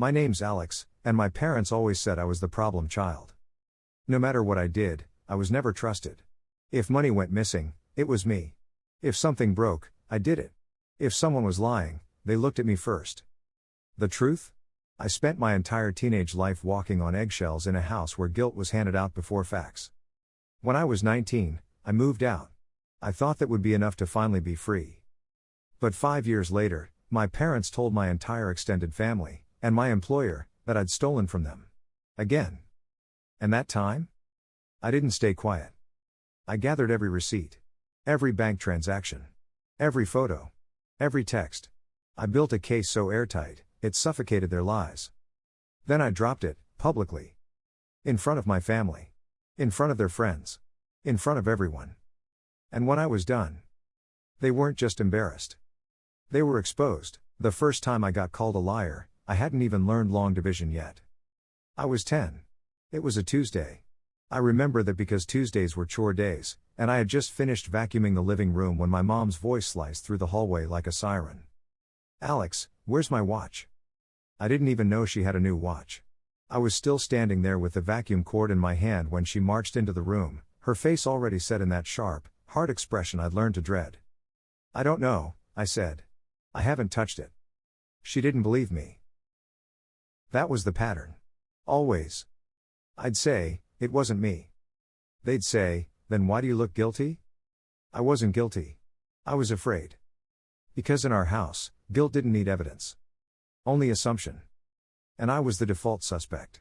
My name's Alex, and my parents always said I was the problem child. No matter what I did, I was never trusted. If money went missing, it was me. If something broke, I did it. If someone was lying, they looked at me first. The truth? I spent my entire teenage life walking on eggshells in a house where guilt was handed out before facts. When I was 19, I moved out. I thought that would be enough to finally be free. But 5 years later, my parents told my entire extended family, and my employer, that I'd stolen from them. Again. And that time? I didn't stay quiet. I gathered every receipt. Every bank transaction. Every photo. Every text. I built a case so airtight, it suffocated their lies. Then I dropped it, publicly. In front of my family. In front of their friends. In front of everyone. And when I was done, they weren't just embarrassed. They were exposed. The first time I got called a liar, I hadn't even learned long division yet. I was 10. It was a Tuesday. I remember that because Tuesdays were chore days, and I had just finished vacuuming the living room when my mom's voice sliced through the hallway like a siren. "Alex, where's my watch?" I didn't even know she had a new watch. I was still standing there with the vacuum cord in my hand when she marched into the room, her face already set in that sharp, hard expression I'd learned to dread. "I don't know," I said. "I haven't touched it." She didn't believe me. That was the pattern. Always. I'd say, "It wasn't me." They'd say, "Then why do you look guilty?" I wasn't guilty. I was afraid. Because in our house, guilt didn't need evidence. Only assumption. And I was the default suspect.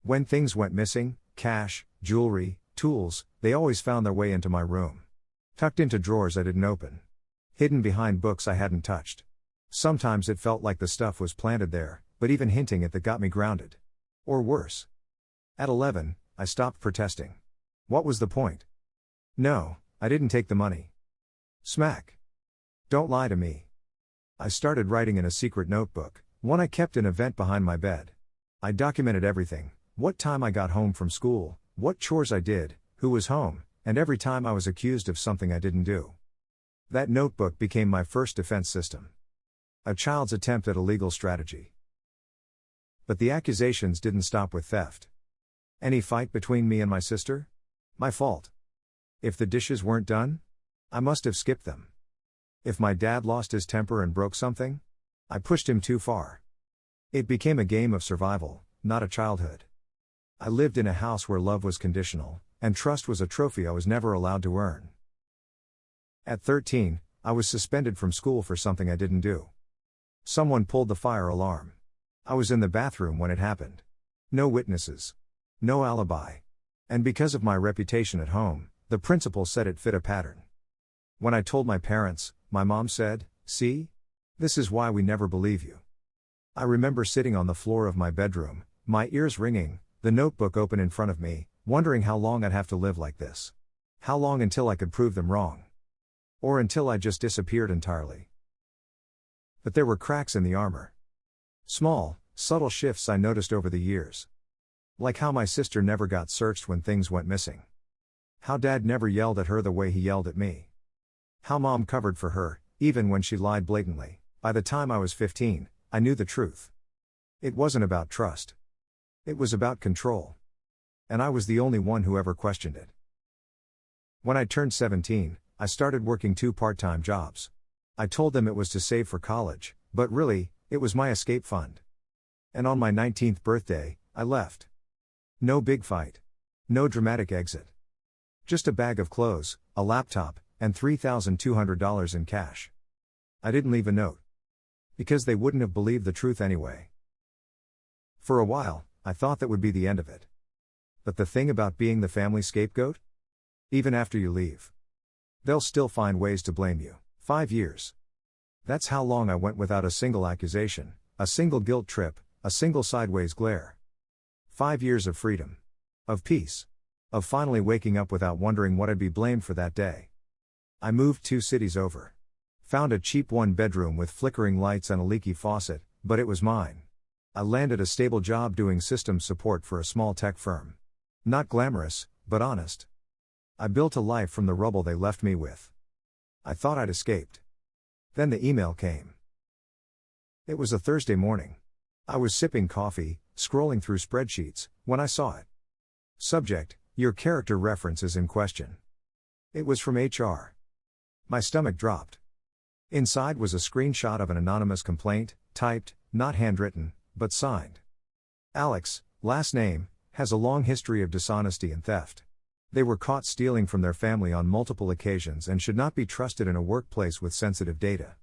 When things went missing, cash, jewelry, tools, they always found their way into my room. Tucked into drawers I didn't open. Hidden behind books I hadn't touched. Sometimes it felt like the stuff was planted there, but even hinting at that got me grounded. Or worse. At 11, I stopped protesting. What was the point? No, I didn't take the money. Smack. Don't lie to me. I started writing in a secret notebook, one I kept in a vent behind my bed. I documented everything, what time I got home from school, what chores I did, who was home, and every time I was accused of something I didn't do. That notebook became my first defense system. A child's attempt at a legal strategy. But the accusations didn't stop with theft. Any fight between me and my sister? My fault. If the dishes weren't done? I must have skipped them. If my dad lost his temper and broke something? I pushed him too far. It became a game of survival, not a childhood. I lived in a house where love was conditional, and trust was a trophy I was never allowed to earn. At 13, I was suspended from school for something I didn't do. Someone pulled the fire alarm. I was in the bathroom when it happened. No witnesses. No alibi. And because of my reputation at home, the principal said it fit a pattern. When I told my parents, my mom said, "See? This is why we never believe you." I remember sitting on the floor of my bedroom, my ears ringing, the notebook open in front of me, wondering how long I'd have to live like this. How long until I could prove them wrong. Or until I just disappeared entirely. But there were cracks in the armor. Small, subtle shifts I noticed over the years. Like how my sister never got searched when things went missing. How dad never yelled at her the way he yelled at me. How mom covered for her, even when she lied blatantly. By the time I was 15, I knew the truth. It wasn't about trust. It was about control. And I was the only one who ever questioned it. When I turned 17, I started working 2 part-time jobs. I told them it was to save for college, but really, it was my escape fund. And on my 19th birthday, I left. No big fight. No dramatic exit. Just a bag of clothes, a laptop, and $3,200 in cash. I didn't leave a note. Because they wouldn't have believed the truth anyway. For a while, I thought that would be the end of it. But the thing about being the family scapegoat? Even after you leave, they'll still find ways to blame you. 5 years. That's how long I went without a single accusation, a single guilt trip, a single sideways glare. 5 years of freedom. Of peace. Of finally waking up without wondering what I'd be blamed for that day. I moved 2 cities over. Found a cheap 1-bedroom with flickering lights and a leaky faucet, but it was mine. I landed a stable job doing systems support for a small tech firm. Not glamorous, but honest. I built a life from the rubble they left me with. I thought I'd escaped. Then the email came. It was a Thursday morning. I was sipping coffee, scrolling through spreadsheets, when I saw it. Subject: your character reference is in question. It was from HR. My stomach dropped. Inside was a screenshot of an anonymous complaint, typed, not handwritten, but signed. Alex, last name, has a long history of dishonesty and theft. They were caught stealing from their family on multiple occasions and should not be trusted in a workplace with sensitive data.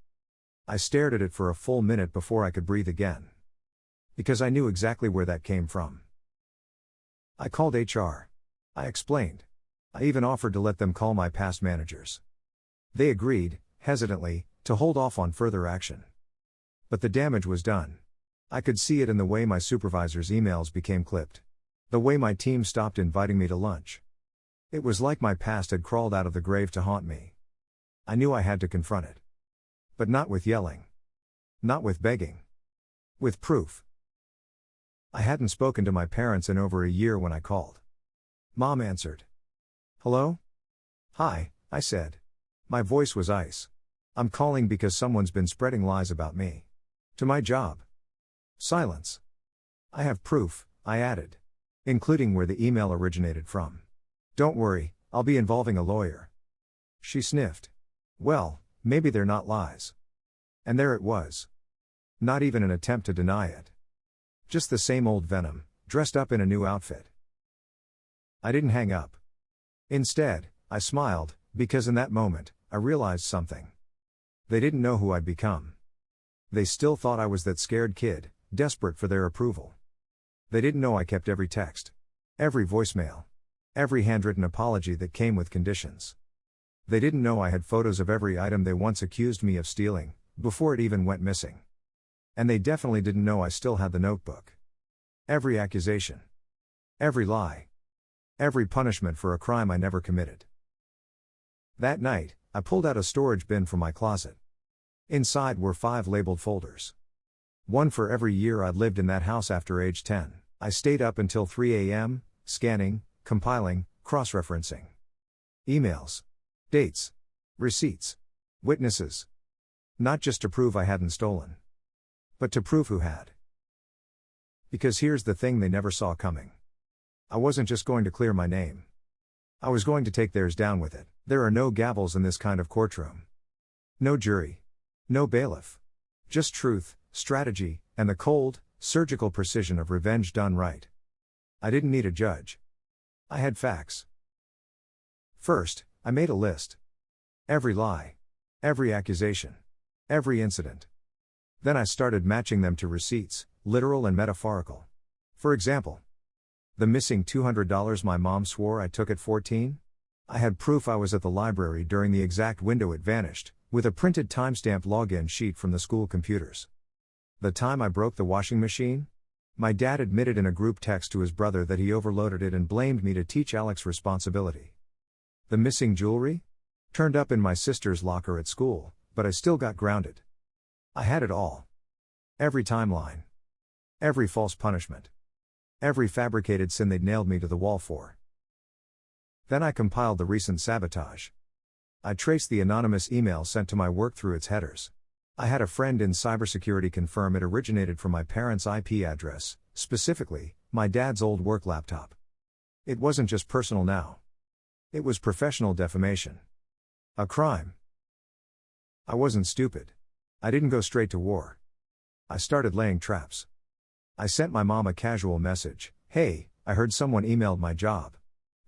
I stared at it for a full minute before I could breathe again. Because I knew exactly where that came from. I called HR. I explained. I even offered to let them call my past managers. They agreed, hesitantly, to hold off on further action. But the damage was done. I could see it in the way my supervisor's emails became clipped. The way my team stopped inviting me to lunch. It was like my past had crawled out of the grave to haunt me. I knew I had to confront it. But not with yelling. Not with begging. With proof. I hadn't spoken to my parents in over a year when I called. Mom answered. Hello? Hi, I said. My voice was ice. I'm calling because someone's been spreading lies about me. To my job. Silence. I have proof, I added. Including where the email originated from. Don't worry, I'll be involving a lawyer. She sniffed. Well, maybe they're not lies. And there it was. Not even an attempt to deny it. Just the same old venom, dressed up in a new outfit. I didn't hang up. Instead, I smiled, because in that moment, I realized something. They didn't know who I'd become. They still thought I was that scared kid, desperate for their approval. They didn't know I kept every text. Every voicemail. Every handwritten apology that came with conditions. They didn't know I had photos of every item they once accused me of stealing, before it even went missing. And they definitely didn't know I still had the notebook. Every accusation. Every lie. Every punishment for a crime I never committed. That night, I pulled out a storage bin from my closet. Inside were 5 labeled folders. One for every year I'd lived in that house after age 10. I stayed up until 3 a.m., scanning, compiling, cross-referencing. Emails. Dates. Receipts. Witnesses. Not just to prove I hadn't stolen. But to prove who had. Because here's the thing they never saw coming. I wasn't just going to clear my name. I was going to take theirs down with it. There are no gavels in this kind of courtroom. No jury. No bailiff. Just truth, strategy, and the cold, surgical precision of revenge done right. I didn't need a judge. I had facts. First, I made a list. Every lie. Every accusation. Every incident. Then I started matching them to receipts, literal and metaphorical. For example, the missing $200 my mom swore I took at 14? I had proof I was at the library during the exact window it vanished, with a printed timestamped login sheet from the school computers. The time I broke the washing machine? My dad admitted in a group text to his brother that he overloaded it and blamed me to teach Alex responsibility. The missing jewelry? Turned up in my sister's locker at school, but I still got grounded. I had it all. Every timeline. Every false punishment. Every fabricated sin they'd nailed me to the wall for. Then I compiled the recent sabotage. I traced the anonymous email sent to my work through its headers. I had a friend in cybersecurity confirm it originated from my parents' IP address, specifically, my dad's old work laptop. It wasn't just personal now. It was professional defamation. A crime. I wasn't stupid. I didn't go straight to war. I started laying traps. I sent my mom a casual message, "Hey, I heard someone emailed my job.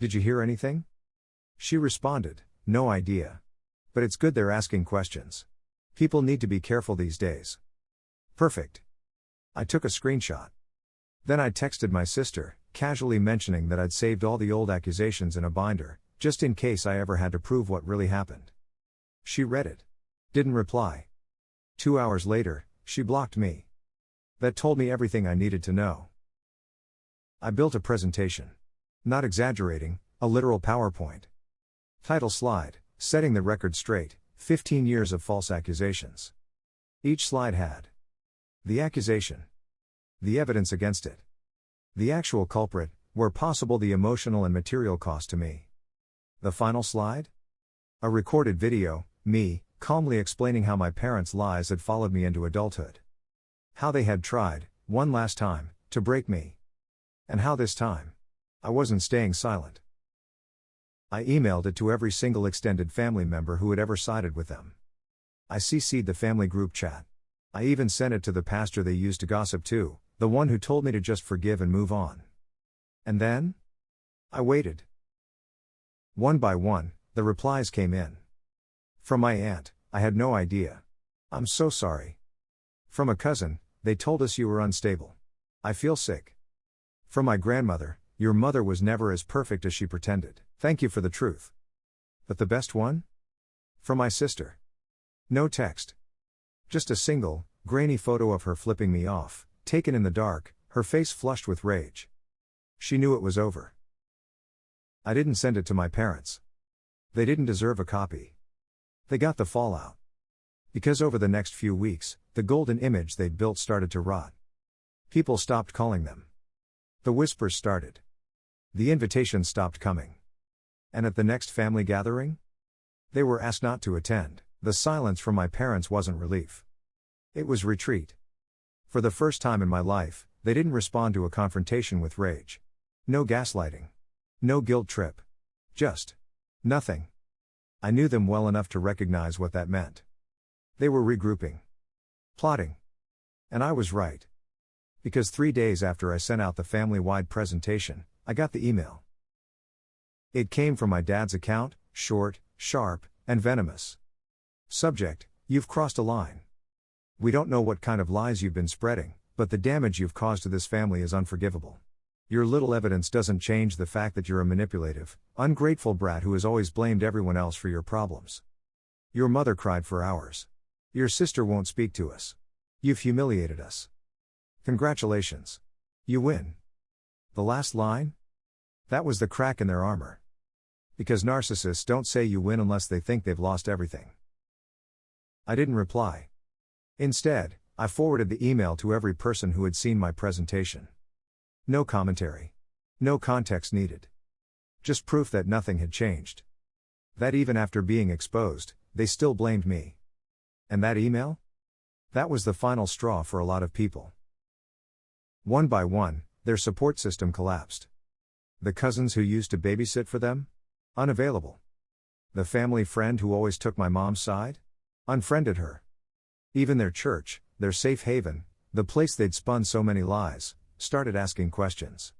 Did you hear anything?" She responded, "No idea. But it's good they're asking questions. People need to be careful these days." Perfect. I took a screenshot. Then I texted my sister, casually mentioning that I'd saved all the old accusations in a binder, just in case I ever had to prove what really happened. She read it. Didn't reply. 2 hours later, she blocked me. That told me everything I needed to know. I built a presentation. Not exaggerating, a literal PowerPoint. Title slide, Setting the Record Straight, 15 Years of False Accusations. Each slide had the accusation, the evidence against it, the actual culprit, where possible the emotional and material cost to me. The final slide? A recorded video, me, calmly explaining how my parents' lies had followed me into adulthood. How they had tried, one last time, to break me. And how this time? I wasn't staying silent. I emailed it to every single extended family member who had ever sided with them. I CC'd the family group chat. I even sent it to the pastor they used to gossip to, the one who told me to just forgive and move on. And then? I waited. One by one, the replies came in. From my aunt, I had no idea. I'm so sorry. From a cousin, they told us you were unstable. I feel sick. From my grandmother, your mother was never as perfect as she pretended. Thank you for the truth. But the best one? From my sister. No text. Just a single, grainy photo of her flipping me off, taken in the dark, her face flushed with rage. She knew it was over. I didn't send it to my parents. They didn't deserve a copy. They got the fallout. Because over the next few weeks, the golden image they'd built started to rot. People stopped calling them. The whispers started. The invitations stopped coming. And at the next family gathering? They were asked not to attend. The silence from my parents wasn't relief. It was retreat. For the first time in my life, they didn't respond to a confrontation with rage. No gaslighting. No guilt trip. Just nothing. I knew them well enough to recognize what that meant. They were regrouping. Plotting. And I was right. Because 3 days after I sent out the family-wide presentation, I got the email. It came from my dad's account, short, sharp, and venomous. Subject: you've crossed a line. We don't know what kind of lies you've been spreading, but the damage you've caused to this family is unforgivable. Your little evidence doesn't change the fact that you're a manipulative, ungrateful brat who has always blamed everyone else for your problems. Your mother cried for hours. Your sister won't speak to us. You've humiliated us. Congratulations. You win. The last line? That was the crack in their armor. Because narcissists don't say you win unless they think they've lost everything. I didn't reply. Instead, I forwarded the email to every person who had seen my presentation. No commentary. No context needed. Just proof that nothing had changed. That even after being exposed, they still blamed me. And that email? That was the final straw for a lot of people. One by one, their support system collapsed. The cousins who used to babysit for them? Unavailable. The family friend who always took my mom's side? Unfriended her. Even their church, their safe haven, the place they'd spun so many lies, started asking questions.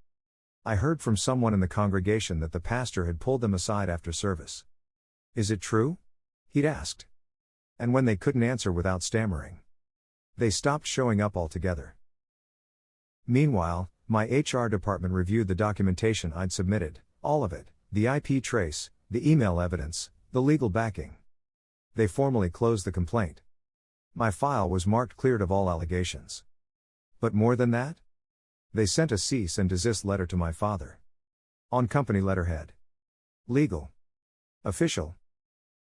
I heard from someone in the congregation that the pastor had pulled them aside after service. Is it true? He'd asked. And when they couldn't answer without stammering, they stopped showing up altogether. Meanwhile, my HR department reviewed the documentation I'd submitted, all of it, the IP trace, the email evidence, the legal backing. They formally closed the complaint. My file was marked cleared of all allegations. But more than that? They sent a cease and desist letter to my father. On company letterhead. Legal. Official.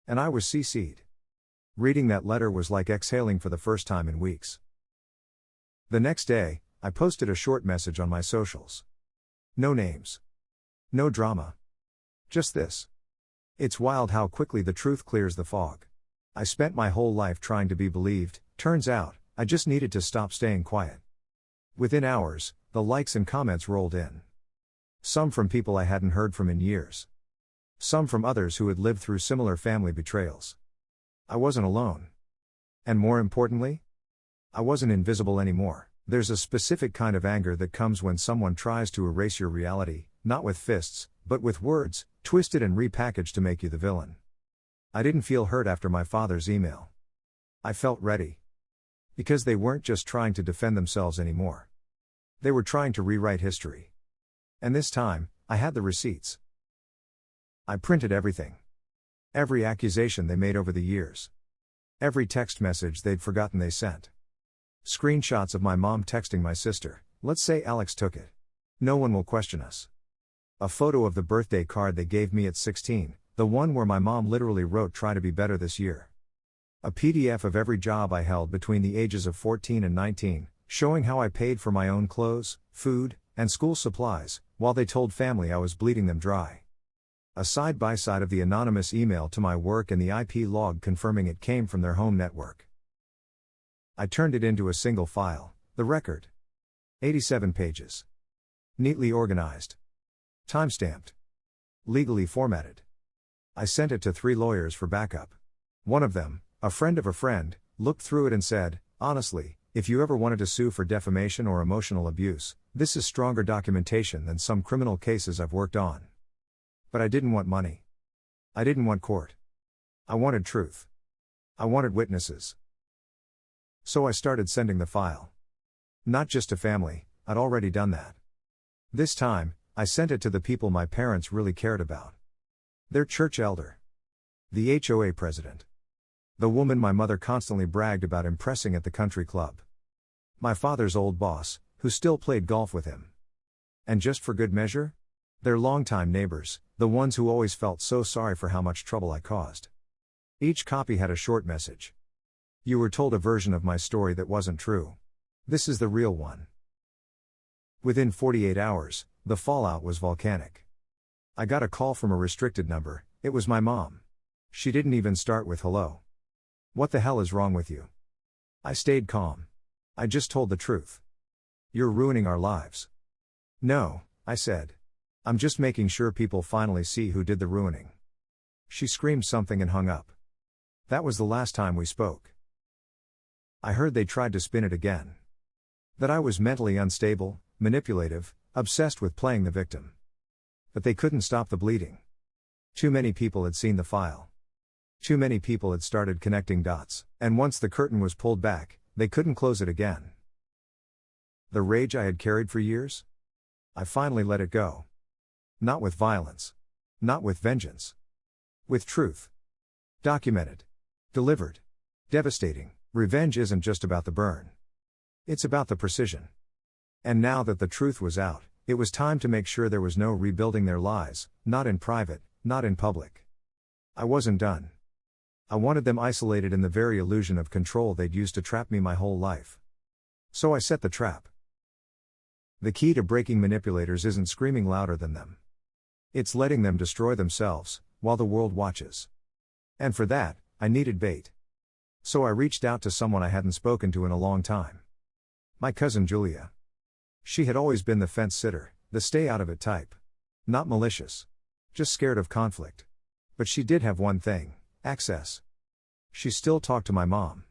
And I was CC'd. Reading that letter was like exhaling for the first time in weeks. The next day, I posted a short message on my socials. No names. No drama. Just this. It's wild how quickly the truth clears the fog. I spent my whole life trying to be believed, turns out, I just needed to stop staying quiet. Within hours, the likes and comments rolled in. Some from people I hadn't heard from in years. Some from others who had lived through similar family betrayals. I wasn't alone. And more importantly, I wasn't invisible anymore. There's a specific kind of anger that comes when someone tries to erase your reality, not with fists, but with words, twisted and repackaged to make you the villain. I didn't feel hurt after my father's email. I felt ready. Because they weren't just trying to defend themselves anymore. They were trying to rewrite history. And this time, I had the receipts. I printed everything. Every accusation they made over the years. Every text message they'd forgotten they sent. Screenshots of my mom texting my sister, "Let's say Alex took it. No one will question us." A photo of the birthday card they gave me at 16, the one where my mom literally wrote "Try to be better this year." A PDF of every job I held between the ages of 14 and 19, showing how I paid for my own clothes, food, and school supplies, while they told family I was bleeding them dry. A side-by-side of the anonymous email to my work and the IP log confirming it came from their home network. I turned it into a single file, the record. 87 pages. Neatly organized. Time-stamped. Legally formatted. I sent it to 3 lawyers for backup. One of them, a friend of a friend, looked through it and said, "Honestly, if you ever wanted to sue for defamation or emotional abuse, this is stronger documentation than some criminal cases I've worked on." But I didn't want money. I didn't want court. I wanted truth. I wanted witnesses. So I started sending the file. Not just to family, I'd already done that. This time, I sent it to the people my parents really cared about. Their church elder. The HOA president. The woman my mother constantly bragged about impressing at the country club. My father's old boss, who still played golf with him. And just for good measure? Their longtime neighbors, the ones who always felt so sorry for how much trouble I caused. Each copy had a short message. You were told a version of my story that wasn't true. This is the real one. Within 48 hours, the fallout was volcanic. I got a call from a restricted number. It was my mom. She didn't even start with hello. "What the hell is wrong with you?" I stayed calm. I just told the truth. "You're ruining our lives." "No," I said. "I'm just making sure people finally see who did the ruining." She screamed something and hung up. That was the last time we spoke. I heard they tried to spin it again. That I was mentally unstable, manipulative, obsessed with playing the victim. But they couldn't stop the bleeding. Too many people had seen the file. Too many people had started connecting dots, and once the curtain was pulled back, they couldn't close it again. The rage I had carried for years? I finally let it go. Not with violence. Not with vengeance. With truth. Documented. Delivered. Devastating. Revenge isn't just about the burn. It's about the precision. And now that the truth was out, it was time to make sure there was no rebuilding their lies, not in private, not in public. I wasn't done. I wanted them isolated in the very illusion of control they'd used to trap me my whole life. So I set the trap. The key to breaking manipulators isn't screaming louder than them. It's letting them destroy themselves, while the world watches. And for that, I needed bait. So I reached out to someone I hadn't spoken to in a long time. My cousin Julia. She had always been the fence sitter, the stay out of it type. Not malicious. Just scared of conflict. But she did have one thing: access. She still talked to my mom.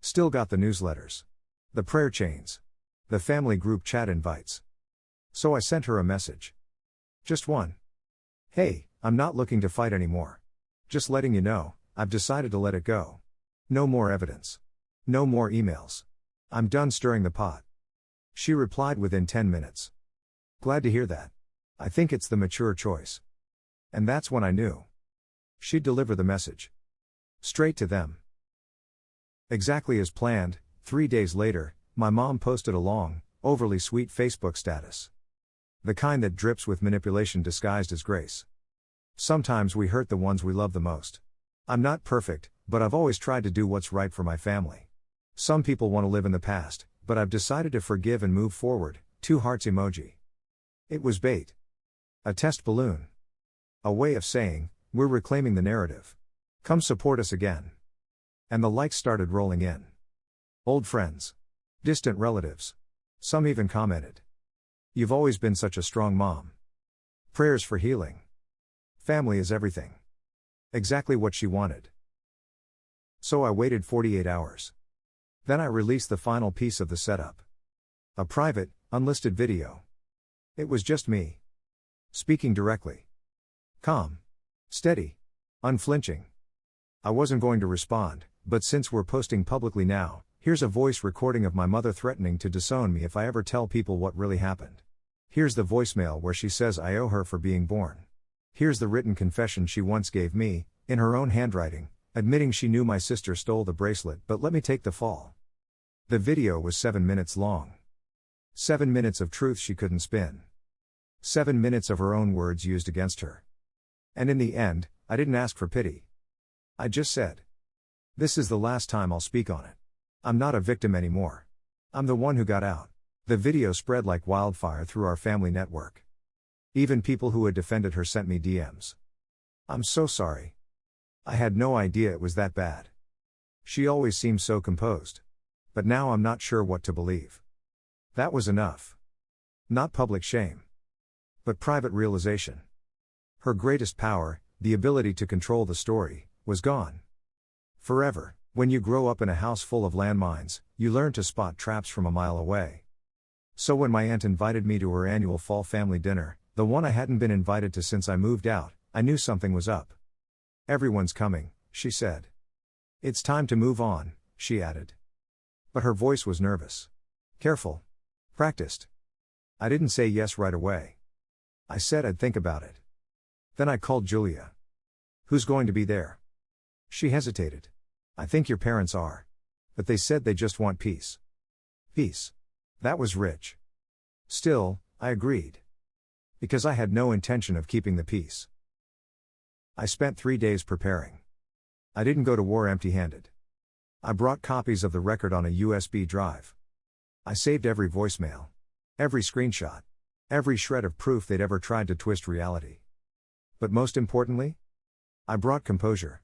Still got the newsletters. The prayer chains. The family group chat invites. So I sent her a message. Just one. "Hey, I'm not looking to fight anymore. Just letting you know, I've decided to let it go. No more evidence. No more emails. I'm done stirring the pot." She replied within 10 minutes. "Glad to hear that. I think it's the mature choice." And that's when I knew. She'd deliver the message. Straight to them. Exactly as planned, 3 days later, my mom posted a long, overly sweet Facebook status. The kind that drips with manipulation disguised as grace. Sometimes we hurt the ones we love the most. I'm not perfect, but I've always tried to do what's right for my family. Some people want to live in the past, but I've decided to forgive and move forward. 2 hearts emoji. It was bait. A test balloon. A way of saying, we're reclaiming the narrative. Come support us again. And the likes started rolling in. Old friends. Distant relatives. Some even commented. "You've always been such a strong mom. Prayers for healing. Family is everything." Exactly what she wanted. So I waited 48 hours. Then I released the final piece of the setup. A private, unlisted video. It was just me. Speaking directly. Calm. Steady. Unflinching. I wasn't going to respond, but since we're posting publicly now, here's a voice recording of my mother threatening to disown me if I ever tell people what really happened. Here's the voicemail where she says I owe her for being born. Here's the written confession she once gave me, in her own handwriting, admitting she knew my sister stole the bracelet but let me take the fall. The video was 7 minutes long. 7 minutes of truth she couldn't spin. 7 minutes of her own words used against her. And in the end, I didn't ask for pity. I just said, "This is the last time I'll speak on it. I'm not a victim anymore. I'm the one who got out." The video spread like wildfire through our family network. Even people who had defended her sent me DMs. "I'm so sorry. I had no idea it was that bad. She always seemed so composed. But now I'm not sure what to believe." That was enough. Not public shame, but private realization. Her greatest power, the ability to control the story, was gone. Forever. When you grow up in a house full of landmines, you learn to spot traps from a mile away. So when my aunt invited me to her annual fall family dinner, the one I hadn't been invited to since I moved out, I knew something was up. "Everyone's coming," she said. "It's time to move on," she added. But her voice was nervous. Careful. Practiced. I didn't say yes right away. I said I'd think about it. Then I called Julia. "Who's going to be there?" She hesitated. "I think your parents are. But they said they just want peace." Peace. That was rich. Still, I agreed. Because I had no intention of keeping the peace. I spent 3 days preparing. I didn't go to war empty-handed. I brought copies of the record on a USB drive. I saved every voicemail. Every screenshot. Every shred of proof they'd ever tried to twist reality. But most importantly, I brought composure.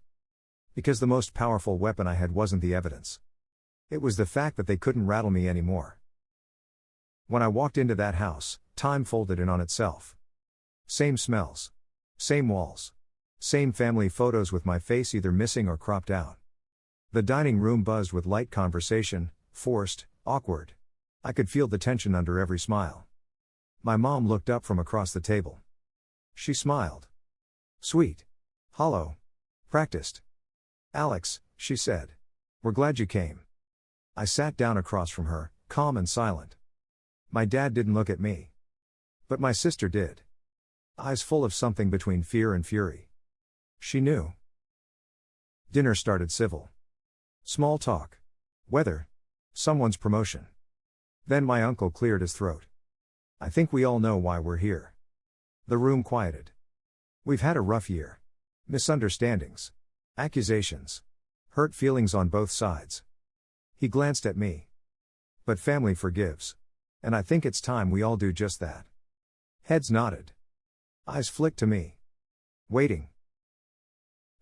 Because the most powerful weapon I had wasn't the evidence. It was the fact that they couldn't rattle me anymore. When I walked into that house, time folded in on itself. Same smells. Same walls. Same family photos with my face either missing or cropped out. The dining room buzzed with light conversation, forced, awkward. I could feel the tension under every smile. My mom looked up from across the table. She smiled. Sweet. Hollow. Practiced. "Alex," she said. "We're glad you came." I sat down across from her, calm and silent. My dad didn't look at me. But my sister did. Eyes full of something between fear and fury. She knew. Dinner started civil. Small talk. Weather. Someone's promotion. Then my uncle cleared his throat. "I think we all know why we're here." The room quieted. "We've had a rough year. Misunderstandings. Accusations. Hurt feelings on both sides." He glanced at me. "But family forgives. And I think it's time we all do just that." Heads nodded. Eyes flicked to me. Waiting.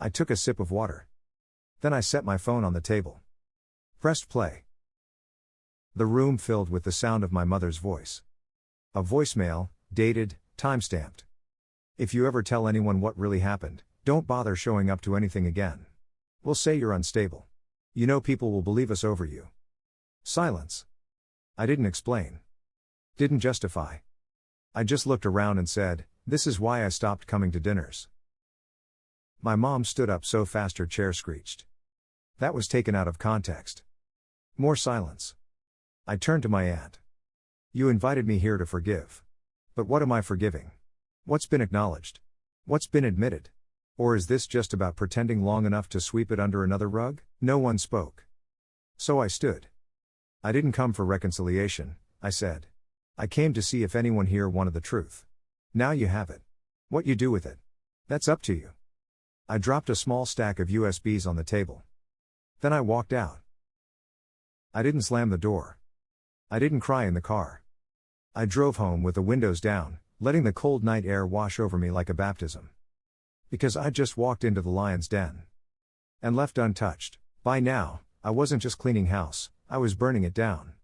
I took a sip of water. Then I set my phone on the table. Pressed play. The room filled with the sound of my mother's voice. A voicemail, dated, time-stamped. "If you ever tell anyone what really happened, don't bother showing up to anything again. We'll say you're unstable. You know people will believe us over you." Silence. I didn't explain. Didn't justify. I just looked around and said, "This is why I stopped coming to dinners." My mom stood up so fast her chair screeched. That was taken out of context. More silence. I turned to my aunt. "You invited me here to forgive. But what am I forgiving? What's been acknowledged? What's been admitted? Or is this just about pretending long enough to sweep it under another rug?" No one spoke. So I stood. "I didn't come for reconciliation," I said. "I came to see if anyone here wanted the truth. Now you have it. What you do with it, that's up to you." I dropped a small stack of USBs on the table. Then I walked out. I didn't slam the door. I didn't cry in the car. I drove home with the windows down, letting the cold night air wash over me like a baptism. Because I'd just walked into the lion's den. And left untouched. By now, I wasn't just cleaning house, I was burning it down.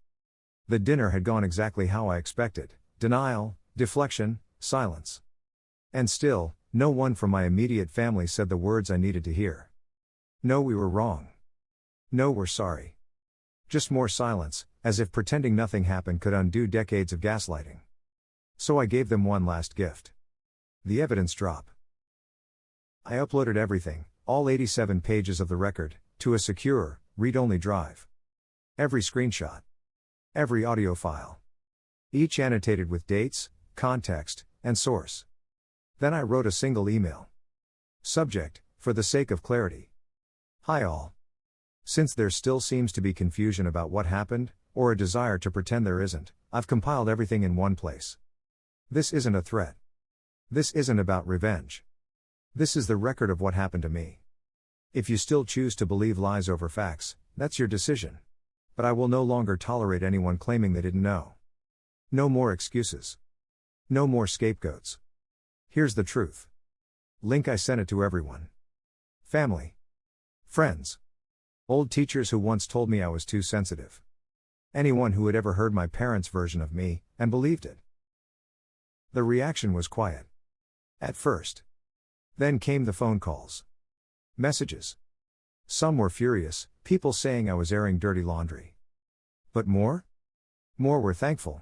The dinner had gone exactly how I expected. Denial, deflection, silence. And still, no one from my immediate family said the words I needed to hear. No, we were wrong. No, we're sorry. Just more silence, as if pretending nothing happened could undo decades of gaslighting. So I gave them one last gift. The evidence drop. I uploaded everything, all 87 pages of the record, to a secure, read-only drive. Every screenshot. Every audio file. Each annotated with dates, context, and source. Then I wrote a single email. Subject, for the sake of clarity. Hi all. Since there still seems to be confusion about what happened, or a desire to pretend there isn't, I've compiled everything in one place. This isn't a threat. This isn't about revenge. This is the record of what happened to me. If you still choose to believe lies over facts, that's your decision. But I will no longer tolerate anyone claiming they didn't know. No more excuses. No more scapegoats. Here's the truth. Link. I sent it to everyone. Family. Friends. Old teachers who once told me I was too sensitive. Anyone who had ever heard my parents' version of me, and believed it. The reaction was quiet. At first. Then came the phone calls. Messages. Some were furious, people saying I was airing dirty laundry. But more? More were thankful.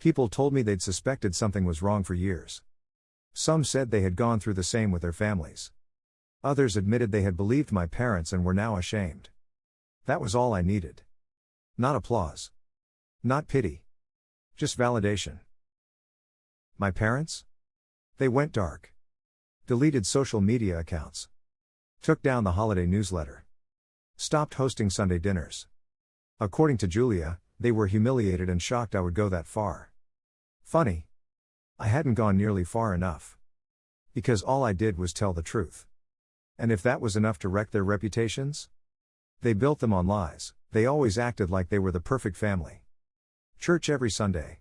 People told me they'd suspected something was wrong for years. Some said they had gone through the same with their families. Others admitted they had believed my parents and were now ashamed. That was all I needed. Not applause. Not pity. Just validation. My parents? They went dark. Deleted social media accounts. Took down the holiday newsletter. Stopped hosting Sunday dinners. According to Julia, they were humiliated and shocked I would go that far. Funny. I hadn't gone nearly far enough. Because all I did was tell the truth. And if that was enough to wreck their reputations? They built them on lies. They always acted like they were the perfect family. Church every Sunday.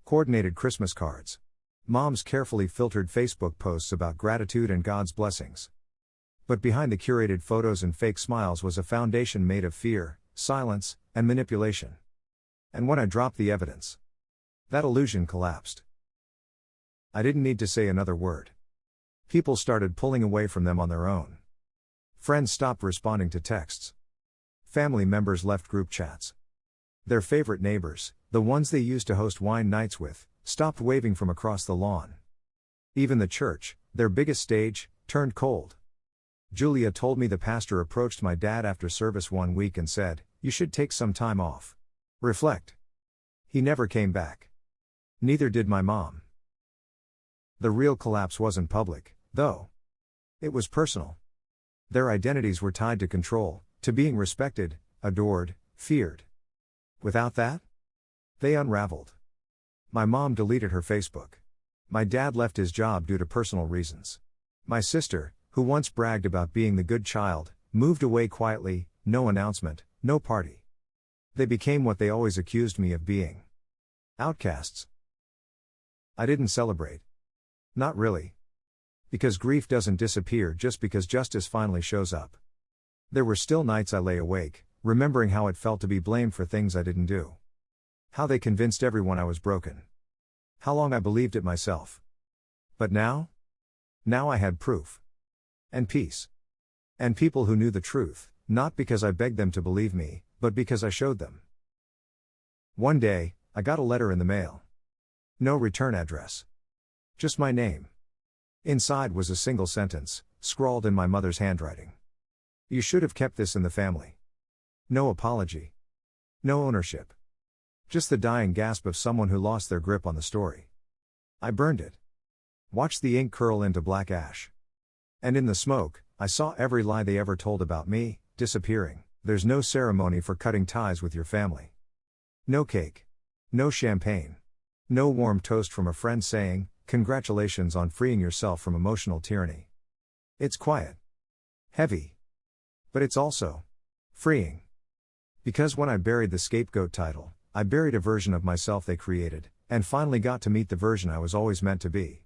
Coordinated Christmas cards. Mom's carefully filtered Facebook posts about gratitude and God's blessings. But behind the curated photos and fake smiles was a foundation made of fear, silence, and manipulation. And when I dropped the evidence, that illusion collapsed. I didn't need to say another word. People started pulling away from them on their own. Friends stopped responding to texts. Family members left group chats. Their favorite neighbors, the ones they used to host wine nights with, stopped waving from across the lawn. Even the church, their biggest stage, turned cold. Julia told me the pastor approached my dad after service one week and said, "You should take some time off. Reflect." He never came back. Neither did my mom. The real collapse wasn't public, though. It was personal. Their identities were tied to control, to being respected, adored, feared. Without that? They unraveled. My mom deleted her Facebook. My dad left his job due to personal reasons. My sister, who once bragged about being the good child, moved away quietly, no announcement, no party. They became what they always accused me of being. Outcasts. I didn't celebrate. Not really. Because grief doesn't disappear just because justice finally shows up. There were still nights I lay awake, remembering how it felt to be blamed for things I didn't do. How they convinced everyone I was broken. How long I believed it myself. But now? Now I had proof. And peace. And people who knew the truth, not because I begged them to believe me, but because I showed them. One day, I got a letter in the mail. No return address. Just my name. Inside was a single sentence, scrawled in my mother's handwriting. "You should have kept this in the family." No apology. No ownership. Just the dying gasp of someone who lost their grip on the story. I burned it. Watched the ink curl into black ash. And in the smoke, I saw every lie they ever told about me, disappearing. There's no ceremony for cutting ties with your family. No cake. No champagne. No warm toast from a friend saying, "Congratulations on freeing yourself from emotional tyranny." It's quiet. Heavy. But it's also freeing. Because when I buried the scapegoat title, I buried a version of myself they created, and finally got to meet the version I was always meant to be.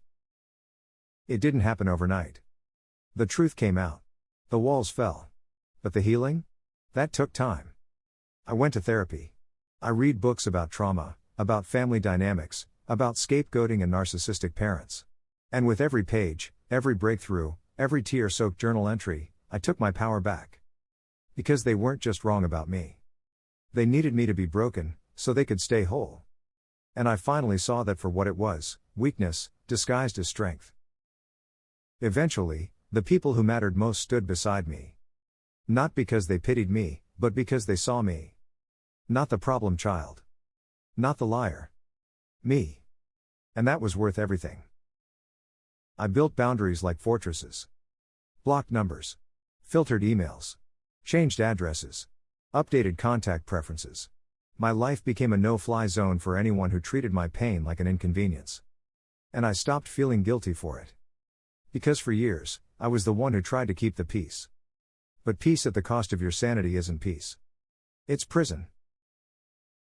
It didn't happen overnight. The truth came out. The walls fell. But the healing? That took time. I went to therapy. I read books about trauma, about family dynamics, about scapegoating and narcissistic parents. And with every page, every breakthrough, every tear-soaked journal entry, I took my power back. Because they weren't just wrong about me. They needed me to be broken, so they could stay whole. And I finally saw that for what it was, weakness, disguised as strength. Eventually, the people who mattered most stood beside me. Not because they pitied me, but because they saw me. Not the problem child. Not the liar. Me. And that was worth everything. I built boundaries like fortresses. Blocked numbers. Filtered emails. Changed addresses. Updated contact preferences. My life became a no-fly zone for anyone who treated my pain like an inconvenience. And I stopped feeling guilty for it. Because for years, I was the one who tried to keep the peace. But peace at the cost of your sanity isn't peace. It's prison.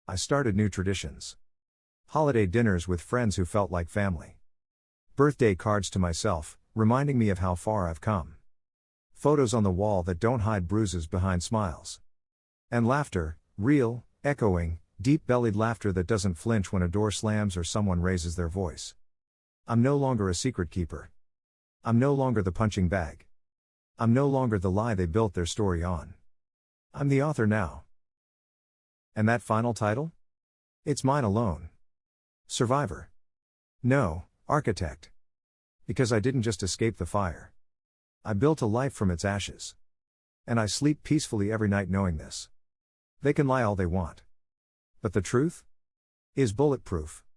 I started new traditions. Holiday dinners with friends who felt like family. Birthday cards to myself, reminding me of how far I've come. Photos on the wall that don't hide bruises behind smiles. And laughter, real, echoing, Deep-bellied laughter that doesn't flinch when a door slams or someone raises their voice. I'm no longer a secret keeper. I'm no longer the punching bag. I'm no longer the lie they built their story on. I'm the author now. And that final title? It's mine alone. Survivor. No, architect. Because I didn't just escape the fire. I built a life from its ashes. And I sleep peacefully every night knowing this. They can lie all they want. But the truth? Is bulletproof.